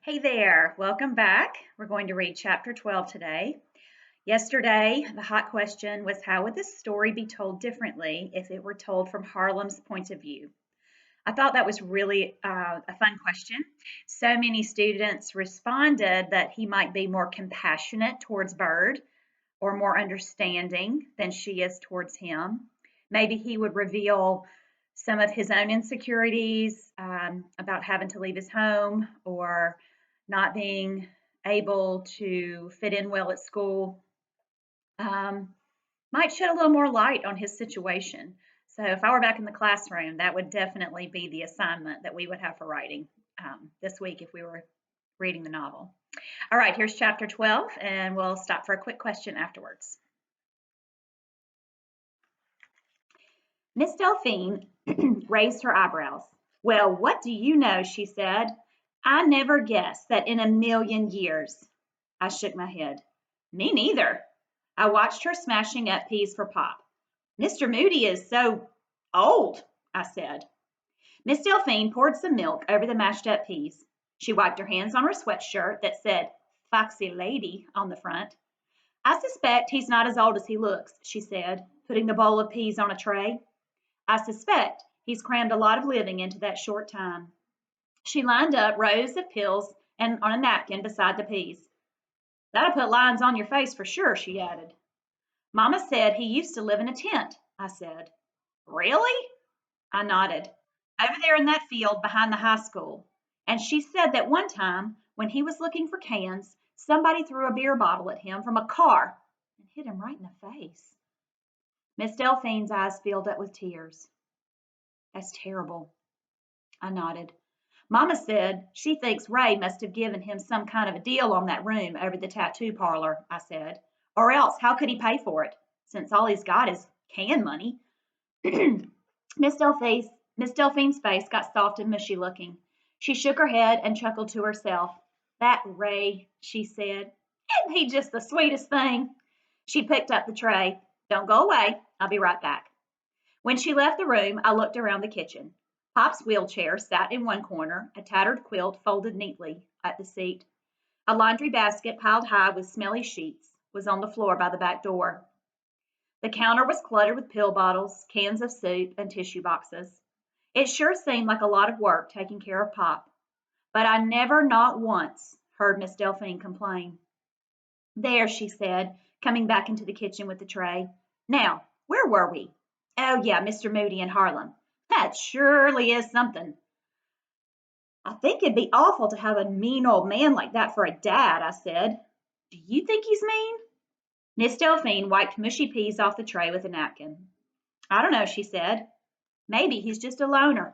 Hey there, welcome back. We're going to read chapter 12 today. Yesterday, the hot question was how would this story be told differently if it were told from Harlem's point of view? I thought that was really a fun question. So many students responded that he might be more compassionate towards Bird or more understanding than she is towards him. Maybe he would reveal some of his own insecurities about having to leave his home or not being able to fit in well at school. Might shed a little more light on his situation. So if I were back in the classroom, that would definitely be the assignment that we would have for writing this week if we were reading the novel. All right, here's chapter 12, and we'll stop for a quick question afterwards. Miss Delphine raised her eyebrows. Well, what do you know? She said. I never guessed that in a million years. I shook my head. Me neither. I watched her smashing up peas for Pop. Mr. Moody is so old, I said. Miss Delphine poured some milk over the mashed up peas. She wiped her hands on her sweatshirt that said Foxy Lady on the front. I suspect he's not as old as he looks, she said, putting the bowl of peas on a tray. I suspect he's crammed a lot of living into that short time. She lined up rows of pills and on a napkin beside the peas. That'll put lines on your face for sure, she added. Mama said he used to live in a tent, I said. Really? I nodded. Over there in that field behind the high school. And she said that one time, when he was looking for cans, somebody threw a beer bottle at him from a car and hit him right in the face. Miss Delphine's eyes filled up with tears. That's terrible. I nodded. Mama said she thinks Ray must have given him some kind of a deal on that room over the tattoo parlor, I said. Or else, how could he pay for it, since all he's got is can money? Miss Delphine's face got soft and mushy looking. She shook her head and chuckled to herself. That Ray, she said. Isn't he just the sweetest thing? She picked up the tray. Don't go away. I'll be right back. When she left the room, I looked around the kitchen. Pop's wheelchair sat in one corner, a tattered quilt folded neatly at the seat. A laundry basket piled high with smelly sheets was on the floor by the back door. The counter was cluttered with pill bottles, cans of soup, and tissue boxes. It sure seemed like a lot of work taking care of Pop, but I never, not once, heard Miss Delphine complain. There, she said, coming back into the kitchen with the tray. Now, where were we? Oh, yeah, Mr. Moody in Harlem. That surely is something. I think it'd be awful to have a mean old man like that for a dad, I said. Do you think he's mean? Miss Delphine wiped mushy peas off the tray with a napkin. I don't know, she said. Maybe he's just a loner.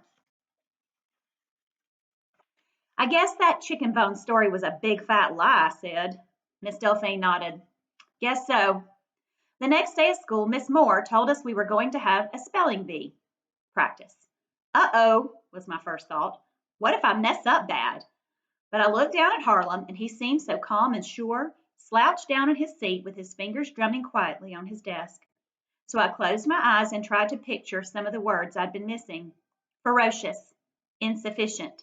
I guess that chicken bone story was a big fat lie, I said. Miss Delphine nodded. Guess so. The next day at school, Miss Moore told us we were going to have a spelling bee practice. Uh-oh, was my first thought. What if I mess up bad? But I looked down at Harlem, and he seemed so calm and sure, slouched down in his seat with his fingers drumming quietly on his desk. So I closed my eyes and tried to picture some of the words I'd been missing. Ferocious, insufficient,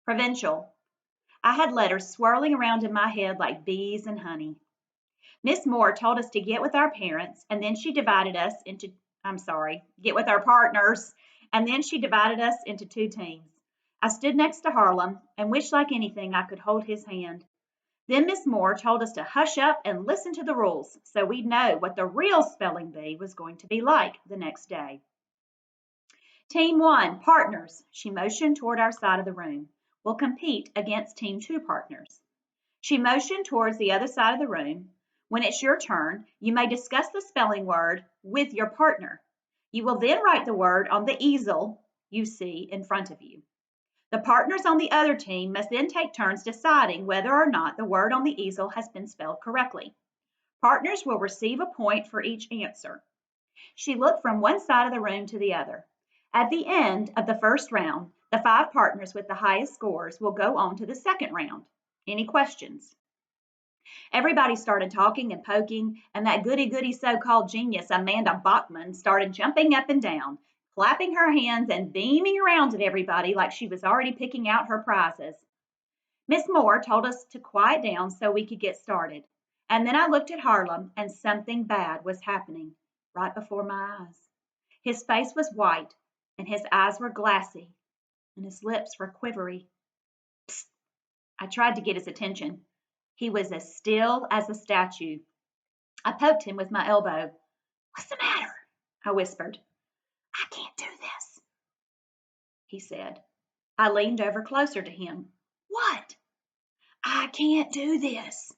provincial. I had letters swirling around in my head like bees and honey. Miss Moore told us to get with our parents, and then she divided us into, get with our partners, and then she divided us into two teams. I stood next to Harlem and wished like anything I could hold his hand. Then Miss Moore told us to hush up and listen to the rules so we'd know what the real spelling bee was going to be like the next day. Team 1, partners, she motioned toward our side of the room, will compete against Team 2 partners. She motioned towards the other side of the room. When it's your turn, you may discuss the spelling word with your partner. You will then write the word on the easel you see in front of you. The partners on the other team must then take turns deciding whether or not the word on the easel has been spelled correctly. Partners will receive a point for each answer. She looked from one side of the room to the other. At the end of the first round, the 5 partners with the highest scores will go on to the second round. Any questions? Everybody started talking and poking, and that goody-goody so-called genius Amanda Bachman started jumping up and down, clapping her hands and beaming around at everybody like she was already picking out her prizes. Miss Moore told us to quiet down so we could get started. And then I looked at Harlem, and something bad was happening right before my eyes. His face was white, and his eyes were glassy, and his lips were quivery. Psst! I tried to get his attention. He was as still as a statue. I poked him with my elbow. "What's the matter?" I whispered. "I can't do this," he said. I leaned over closer to him. "What?" "I can't do this."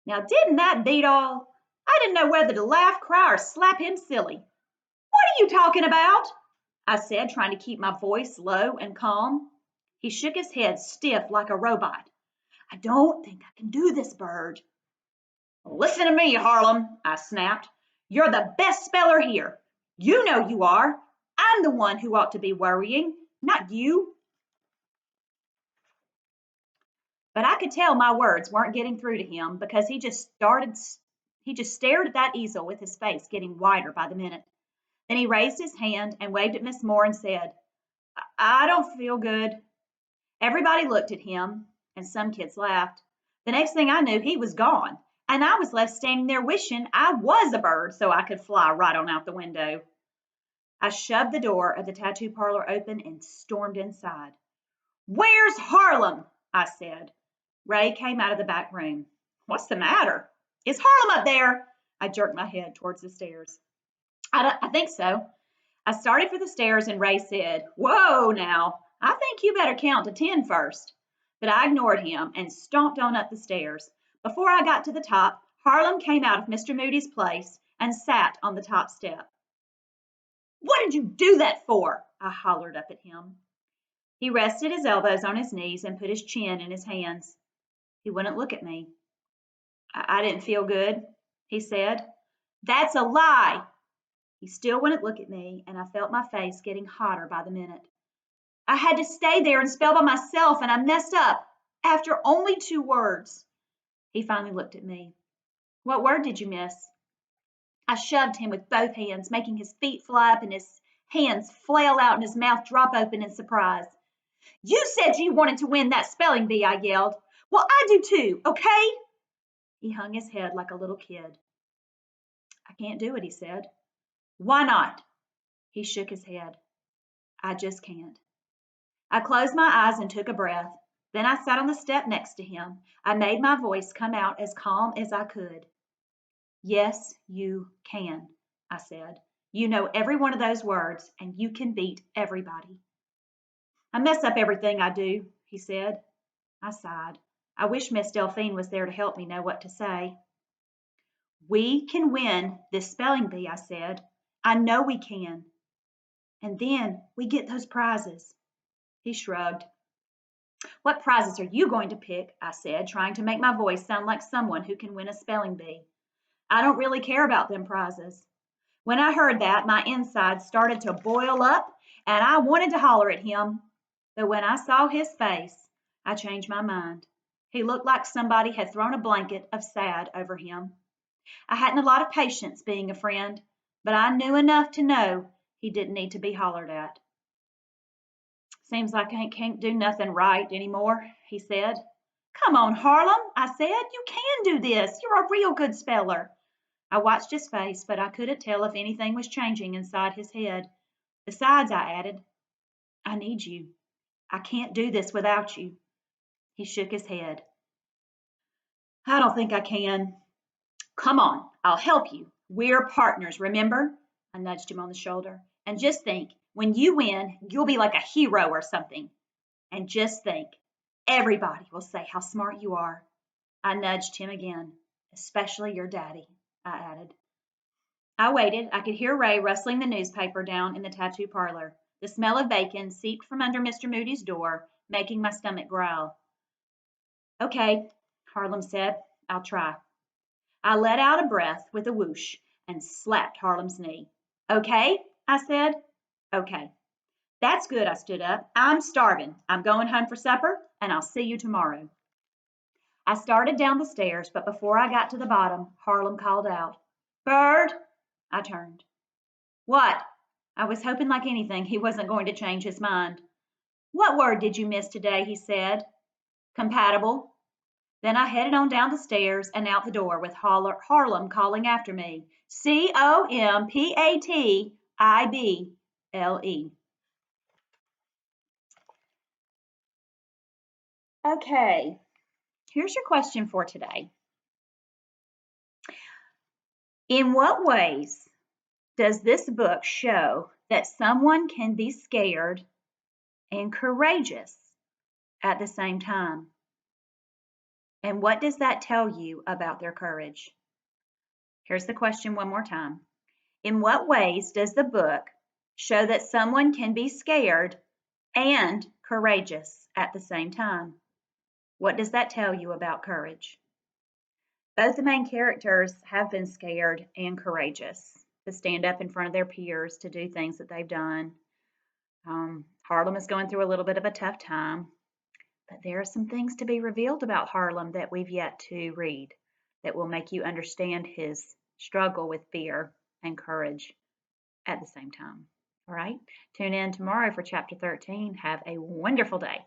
Now, didn't that beat all? I didn't know whether to laugh, cry, or slap him silly. "What are you talking about?" I said, trying to keep my voice low and calm. He shook his head stiff like a robot. "I don't think I can do this, Bird." "Listen to me, Harlem," I snapped. "You're the best speller here. You know you are. I'm the one who ought to be worrying, not you." But I could tell my words weren't getting through to him because he just stared at that easel with his face getting whiter by the minute. Then he raised his hand and waved at Miss Moore and said, "I don't feel good." Everybody looked at him, and some kids laughed. The next thing I knew, he was gone, and I was left standing there wishing I was a bird so I could fly right on out the window. I shoved the door of the tattoo parlor open and stormed inside. "Where's Harlem?" I said. Ray came out of the back room. "What's the matter? Is Harlem up there?" I jerked my head towards the stairs. I think so." I started for the stairs and Ray said, "Whoa now, I think you better count to 10 first." But I ignored him and stomped on up the stairs. Before I got to the top, Harlem came out of Mr. Moody's place and sat on the top step. "What did you do that for?" I hollered up at him. He rested his elbows on his knees and put his chin in his hands. He wouldn't look at me. I didn't feel good," he said. "That's a lie." He still wouldn't look at me, and I felt my face getting hotter by the minute. "I had to stay there and spell by myself, and I messed up after only 2 words." He finally looked at me. "What word did you miss?" I shoved him with both hands, making his feet fly up and his hands flail out and his mouth drop open in surprise. "You said you wanted to win that spelling bee," I yelled. "Well, I do too, okay?" He hung his head like a little kid. "I can't do it," he said. "Why not?" He shook his head. "I just can't." I closed my eyes and took a breath. Then I sat on the step next to him. I made my voice come out as calm as I could. "Yes, you can," I said. "You know every one of those words, and you can beat everybody." "I mess up everything I do," he said. I sighed. I wish Miss Delphine was there to help me know what to say. "We can win this spelling bee," I said. "I know we can. And then we get those prizes." He shrugged. "What prizes are you going to pick?" I said, trying to make my voice sound like someone who can win a spelling bee. "I don't really care about them prizes." When I heard that, my insides started to boil up, and I wanted to holler at him. But when I saw his face, I changed my mind. He looked like somebody had thrown a blanket of sad over him. I hadn't a lot of patience being a friend, but I knew enough to know he didn't need to be hollered at. "Seems like I can't do nothing right anymore," he said. "Come on, Harlem," I said. "You can do this. You're a real good speller." I watched his face, but I couldn't tell if anything was changing inside his head. "Besides," I added, "I need you. I can't do this without you." He shook his head. "I don't think I can." "Come on, I'll help you. We're partners, remember?" I nudged him on the shoulder. "And just think, when you win, you'll be like a hero or something. And just think, everybody will say how smart you are." I nudged him again. "Especially your daddy," I added. I waited. I could hear Ray rustling the newspaper down in the tattoo parlor. The smell of bacon seeped from under Mr. Moody's door, making my stomach growl. "Okay," Harlem said. "I'll try." I let out a breath with a whoosh and slapped Harlem's knee. "Okay," I said. "Okay." "That's good," I stood up. "I'm starving. I'm going home for supper, and I'll see you tomorrow." I started down the stairs, but before I got to the bottom, Harlem called out, "Bird!" I turned. "What?" I was hoping like anything he wasn't going to change his mind. "What word did you miss today?" he said. Compatible. Then I headed on down the stairs and out the door with Harlem calling after me. Compatible. Okay, here's your question for today. In what ways does this book show that someone can be scared and courageous at the same time? And what does that tell you about their courage? Here's the question one more time. In what ways does the book show that someone can be scared and courageous at the same time? What does that tell you about courage? Both the main characters have been scared and courageous to stand up in front of their peers to do things that they've done. Harlem is going through a little bit of a tough time, but there are some things to be revealed about Harlem that we've yet to read that will make you understand his struggle with fear and courage at the same time. All right, tune in tomorrow for chapter 13. Have a wonderful day.